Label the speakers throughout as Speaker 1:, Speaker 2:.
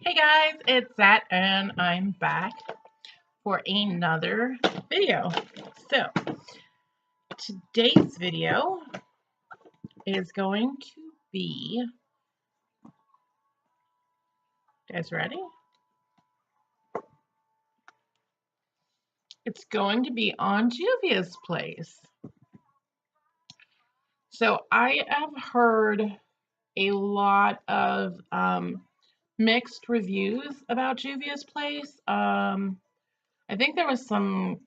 Speaker 1: Hey guys, it's Zat and I'm back for another video. So today's video is going to be, you guys ready? It's going to be on Juvia's place. So I have heard a lot of mixed reviews about Juvia's place. I think there was some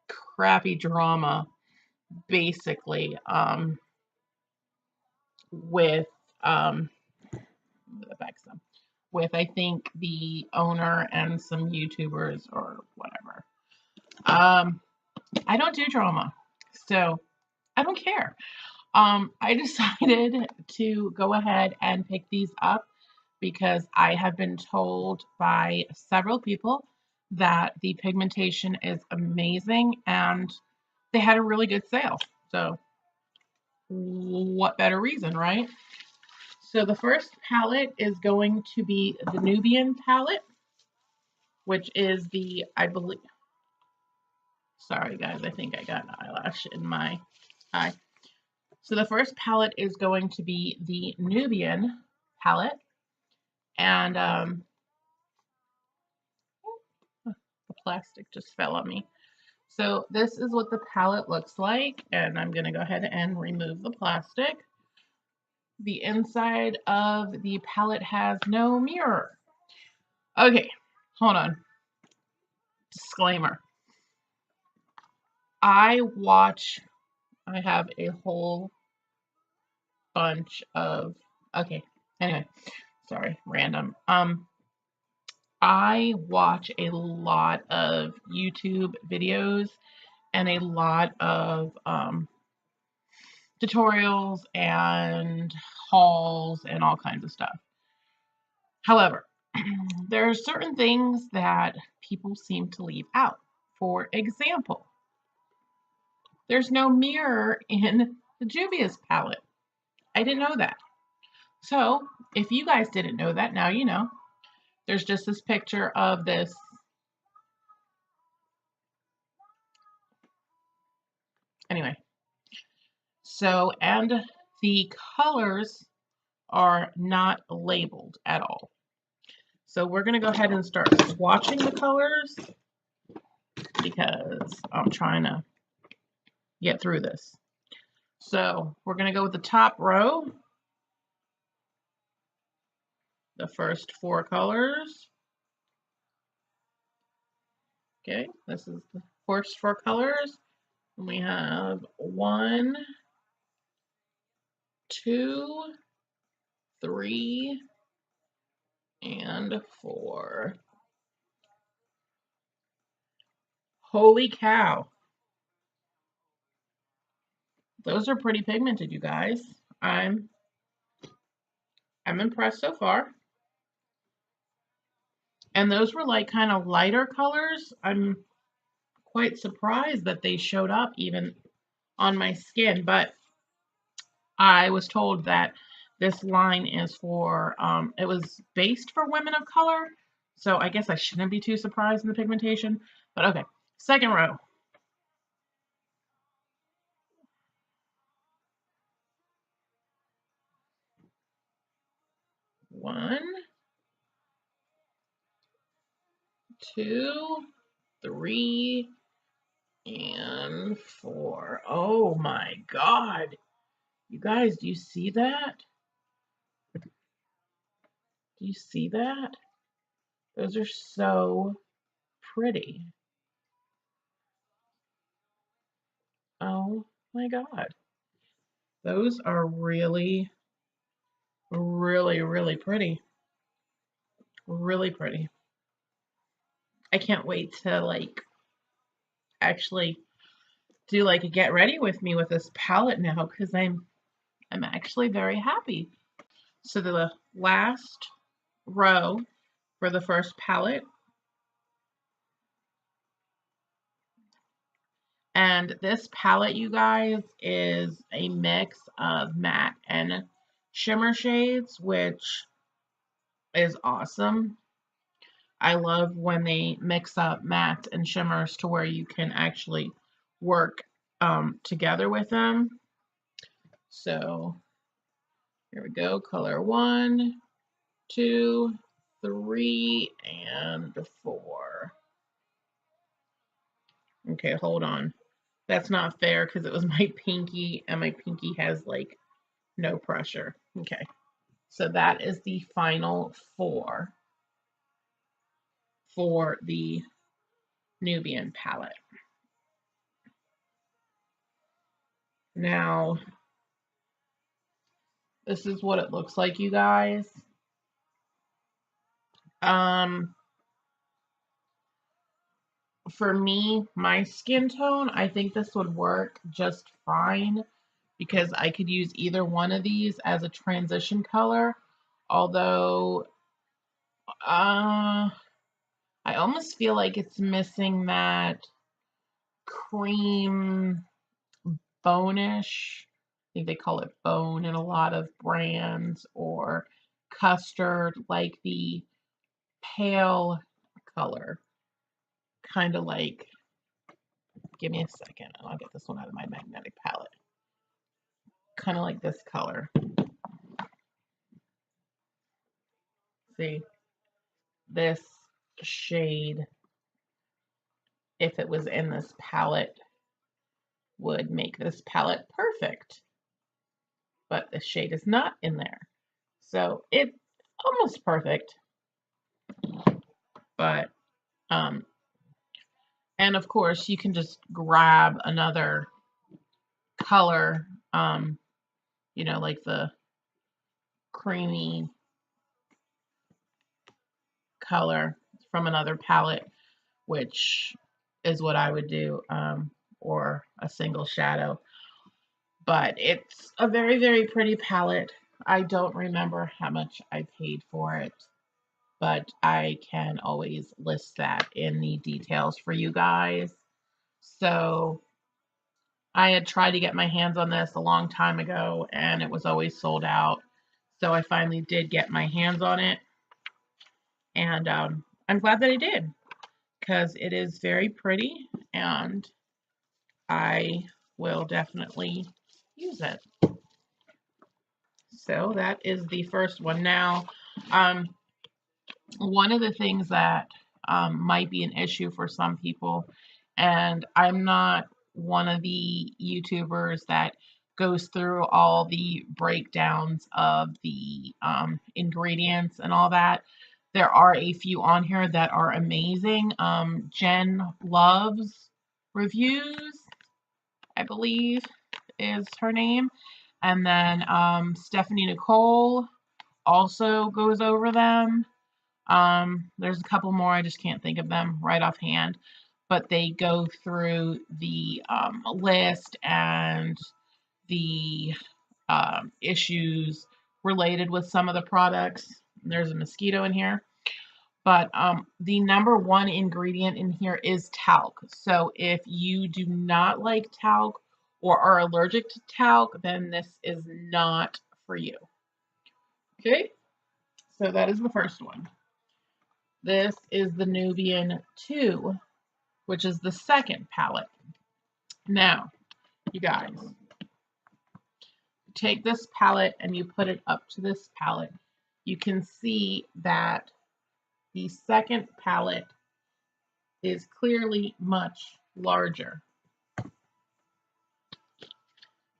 Speaker 1: crappy drama basically with with I think the owner and some YouTubers or whatever. I don't do drama, so I don't care. I decided to go ahead and pick these up because I have been told by several people that the pigmentation is amazing and they had a really good sale. So what better reason, right? So the first palette is going to be the Nubian palette, which is the, I believe, sorry guys, I think I got an eyelash in my eye. So the first palette is going to be the Nubian palette. And the plastic just fell on me. So this is what the palette looks like. And I'm going to go ahead and remove the plastic. The inside of the palette has no mirror. Okay, hold on. Disclaimer. I have a whole bunch of, okay, anyway, sorry, random. I watch a lot of YouTube videos and a lot of tutorials and hauls and all kinds of stuff. However, there are certain things that people seem to leave out. For example, there's no mirror in the JUVIA'S palette. I didn't know that. So, if you guys didn't know that, now you know. There's just this picture of this anyway. So, and the colors are not labeled at all. So we're going to go ahead and start swatching the colors because I'm trying to get through this. So we're going to go with the top row, the first 4 colors. Okay, this is the first 4 colors. And we have 1, 2, 3, and 4. Holy cow. Those are pretty pigmented, you guys. I'm impressed so far. And those were like kind of lighter colors. I'm quite surprised that they showed up even on my skin, but I was told that this line is for, it was based for women of color, so I guess I shouldn't be too surprised in the pigmentation, but okay. Second row. One, 2, 3, and 4. Oh my God. You guys, do you see that? Do you see that? Those are so pretty. Oh my God. Those are really, really, really pretty. Really pretty. I can't wait to like actually do like a get ready with me with this palette now because I'm actually very happy. So the last row for the first palette, and this palette, you guys, is a mix of matte and shimmer shades, which is awesome. I love when they mix up mattes and shimmers to where you can actually work together with them. So here we go, color 1, 2, 3, and 4. Okay, hold on. That's not fair because it was my pinky, and my pinky has like no pressure. Okay, so that is the final 4 for the Nubian palette. Now, this is what it looks like, you guys. For me, my skin tone, I think this would work just fine because I could use either one of these as a transition color. Although, I almost feel like it's missing that cream bone-ish. I think they call it bone in a lot of brands, or custard, like the pale color. Kind of like, give me a second and I'll get this one out of my magnetic palette. Kind of like this color. See, this shade, if it was in this palette, would make this palette perfect. But the shade is not in there. So it's almost perfect. But, and of course, you can just grab another color, you know, like the creamy color from another palette, which is what I would do, or a single shadow. But it's a very, very pretty palette. I don't remember how much I paid for it, but I can always list that in the details for you guys. So I had tried to get my hands on this a long time ago, and it was always sold out. So I finally did get my hands on it, and I'm glad that I did, because it is very pretty, and I will definitely use it. So that is the first one. Now, one of the things that might be an issue for some people, and I'm not one of the YouTubers that goes through all the breakdowns of the ingredients and all that. There are a few on here that are amazing. Jen Loves Reviews, I believe, is her name. And then Stephanie Nicole also goes over them. There's a couple more, I just can't think of them right offhand, but they go through the list and the issues related with some of the products. There's a mosquito in here. But the #1 ingredient in here is talc. So if you do not like talc or are allergic to talc, then this is not for you. Okay, so that is the first one. This is the Nubian 2, which is the second palette. Now, you guys, take this palette and you put it up to this palette. You can see that the second palette is clearly much larger.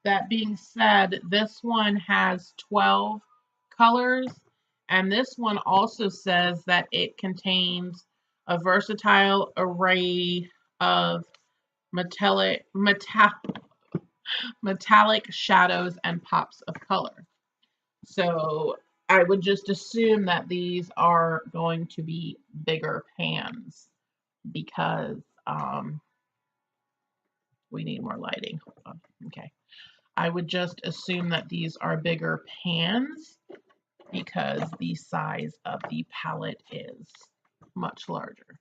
Speaker 1: That being said, this one has 12 colors, and this one also says that it contains a versatile array of metallic shadows and pops of color. So I would just assume that these are going to be bigger pans because we need more lighting. Okay. I would just assume that these are bigger pans because the size of the palette is much larger.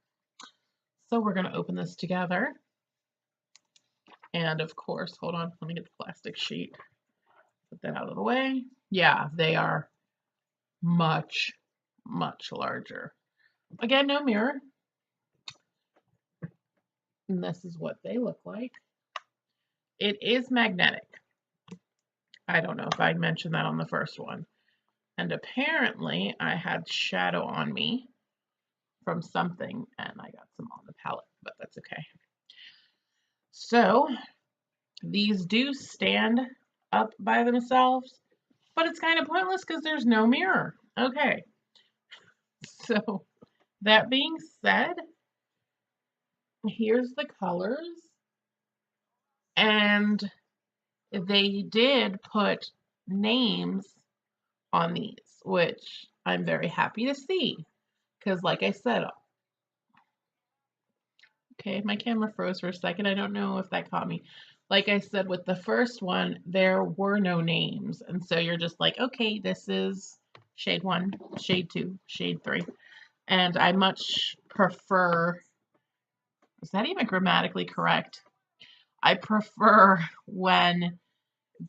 Speaker 1: So we're going to open this together. And of course, hold on, let me get the plastic sheet. Put that out of the way. Yeah, they are much, much larger. Again, no mirror. And this is what they look like. It is magnetic. I don't know if I mentioned that on the first one. And apparently I had shadow on me from something and I got some on the palette, but that's okay. So these do stand up by themselves, but it's kind of pointless because there's no mirror. Okay. So that being said, here's the colors. And they did put names on these, which I'm very happy to see. Because like I said, okay, my camera froze for a second. I don't know if that caught me. Like I said, with the first one, there were no names. And so you're just like, okay, this is shade 1, shade 2, shade 3. And I much prefer, is that even grammatically correct? I prefer when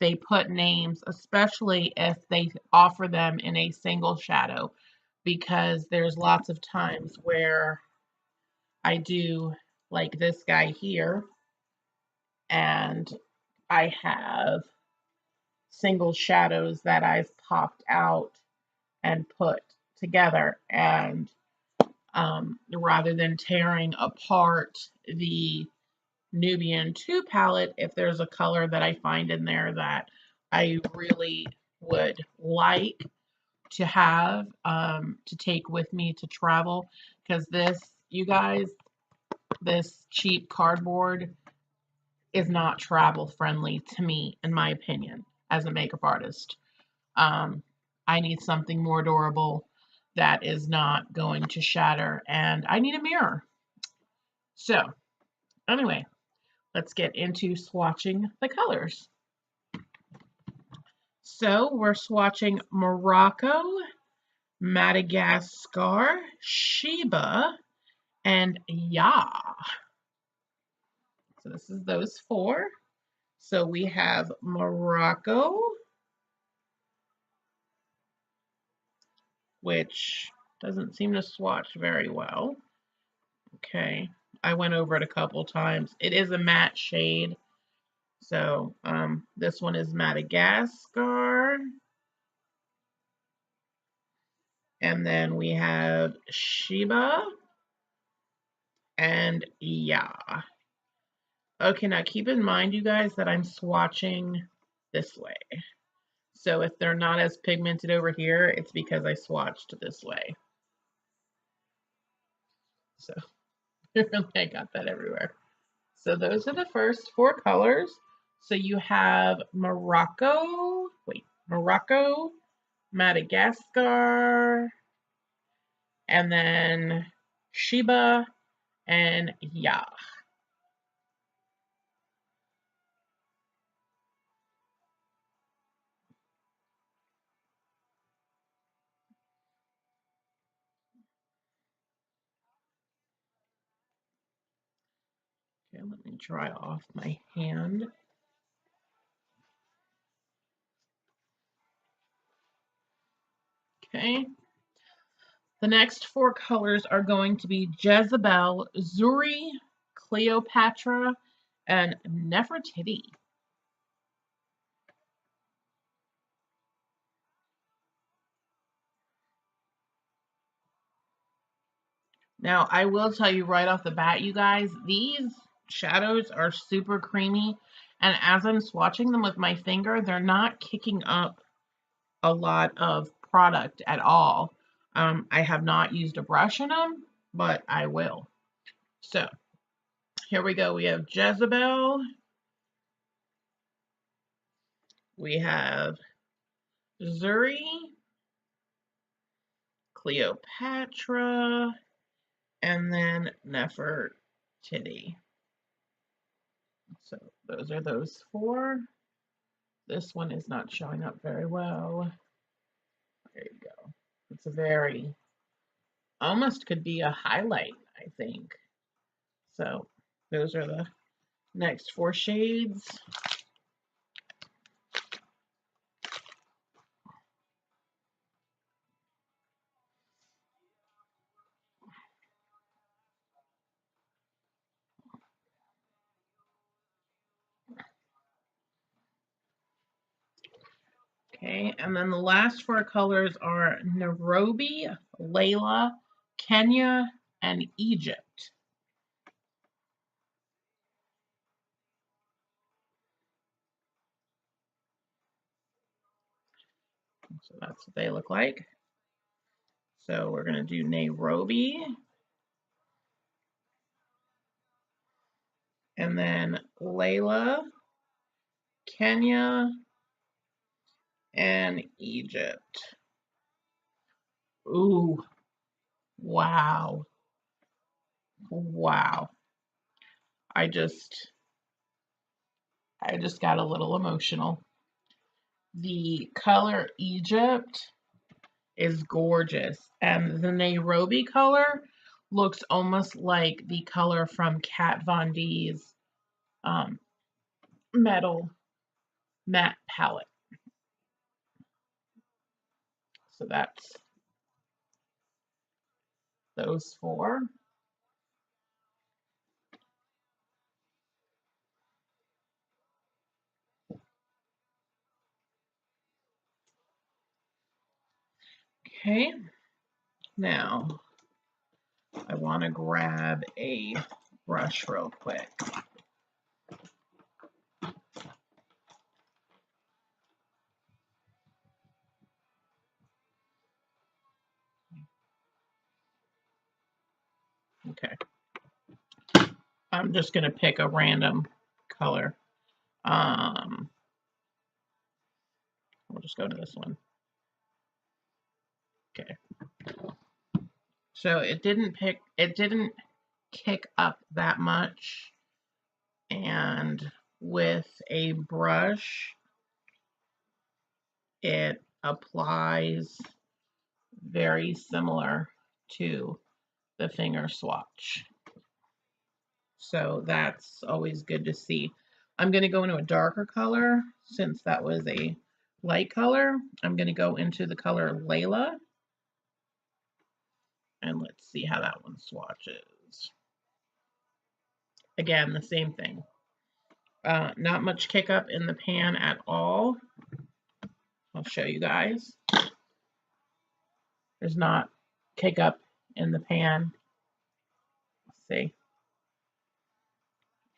Speaker 1: they put names, especially if they offer them in a single shadow, because there's lots of times where I do like this guy here, and I have single shadows that I've popped out and put together, and rather than tearing apart the Nubian 2 palette, if there's a color that I find in there that I really would like to have to take with me to travel, because this, you guys, this cheap cardboard is not travel friendly to me, in my opinion, as a makeup artist. I need something more durable that is not going to shatter, and I need a mirror. So anyway, let's get into swatching the colors. So we're swatching Morocco, Madagascar, Sheba, and Ya. So this is those 4. So we have Morocco, which doesn't seem to swatch very well. Okay, I went over it a couple times. It is a matte shade. So this one is Madagascar. And then we have Sheba and Ya. Okay, now keep in mind, you guys, that I'm swatching this way. So if they're not as pigmented over here, it's because I swatched this way. So I got that everywhere. So those are the first 4 colors. So you have Morocco, Madagascar, and then Sheba and Ya. Okay, let me dry off my hand. Okay. The next 4 colors are going to be Jezebel, Zuri, Cleopatra, and Nefertiti. Now, I will tell you right off the bat, you guys, these shadows are super creamy. And as I'm swatching them with my finger, they're not kicking up a lot of product at all. I have not used a brush in them, but I will. So here we go. We have Jezebel. We have Zuri, Cleopatra, and then Nefertiti. So those are those 4. This one is not showing up very well. There you go. It's a very, almost could be a highlight, I think. So those are the next 4 shades. Okay, and then the last four colors are Nairobi, Layla, Kenya, and Egypt. So that's what they look like. So we're going to do Nairobi. And then Layla, Kenya, and Egypt. Ooh, wow. Wow. I just got a little emotional. The color Egypt is gorgeous, and the Nairobi color looks almost like the color from Kat Von D's metal matte palette. So that's those four. Okay, now I want to grab a brush real quick. Okay, I'm just going to pick a random color. We'll just go to this one. Okay. So it didn't kick up that much, and with a brush it applies very similar to the finger swatch. So that's always good to see. I'm going to go into a darker color since that was a light color. I'm going to go into the color Layla. And let's see how that one swatches. Again, the same thing. Not much kick up in the pan at all. I'll show you guys. There's not kick up in the pan. Let's see.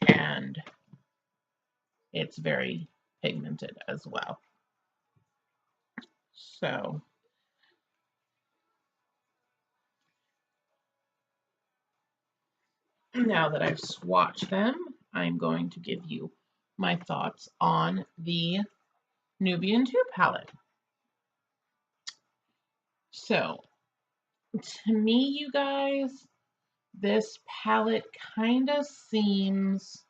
Speaker 1: And it's very pigmented as well. So now that I've swatched them, I'm going to give you my thoughts on the Nubian 2 palette. So to me, you guys, this palette kind of seems,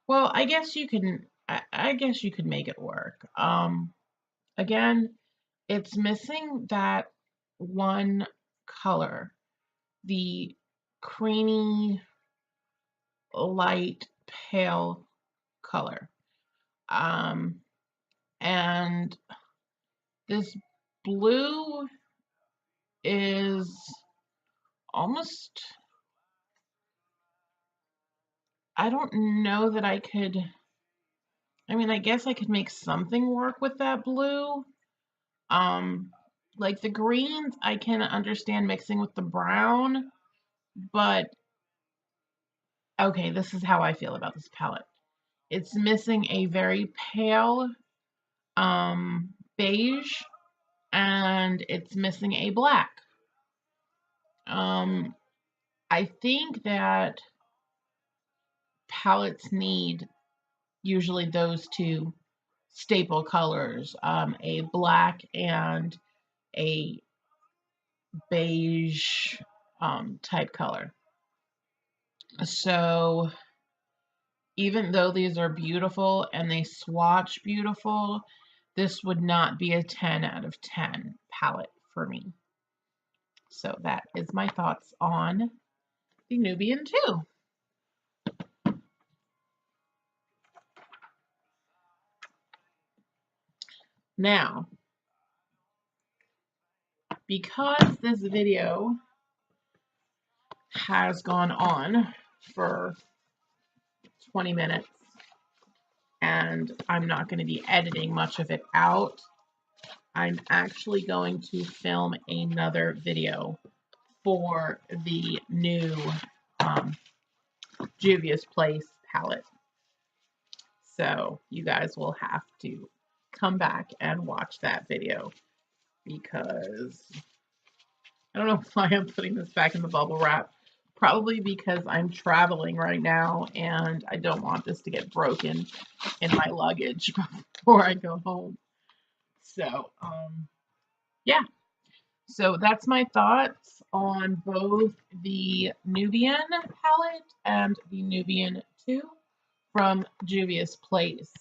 Speaker 1: well, I guess you can, I guess you could make it work. Again, it's missing that one color, the creamy, light, pale color. And this blue is almost, I don't know that I could, I mean, I guess I could make something work with that blue. Like the greens, I can understand mixing with the brown, but okay, this is how I feel about this palette. It's missing a very pale beige, and it's missing a black. I think that palettes need usually those two staple colors, a black and a beige type color. So even though these are beautiful and they swatch beautiful, this would not be a 10 out of 10 palette for me. So that is my thoughts on the Nubian 2. Now, because this video has gone on for 20 minutes and I'm not going to be editing much of it out. I'm actually going to film another video for the new Juvia's Place palette. So you guys will have to come back and watch that video, because I don't know why I'm putting this back in the bubble wrap. Probably because I'm traveling right now and I don't want this to get broken in my luggage before I go home. So, yeah. So that's my thoughts on both the Nubian palette and the Nubian 2 from Juvia's Place.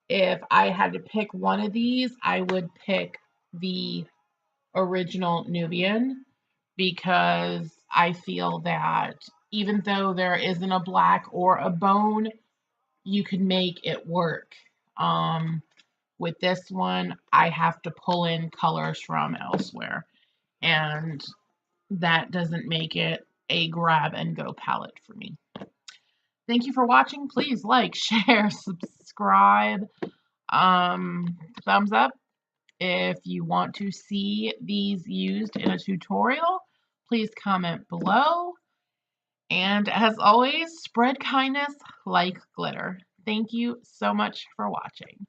Speaker 1: If I had to pick one of these, I would pick the original Nubian, because I feel that even though there isn't a black or a bone, you can make it work. With this one, I have to pull in colors from elsewhere, and that doesn't make it a grab and go palette for me. Thank you for watching. Please like, share, subscribe, thumbs up. If you want to see these used in a tutorial, please comment below. And as always, spread kindness like glitter. Thank you so much for watching.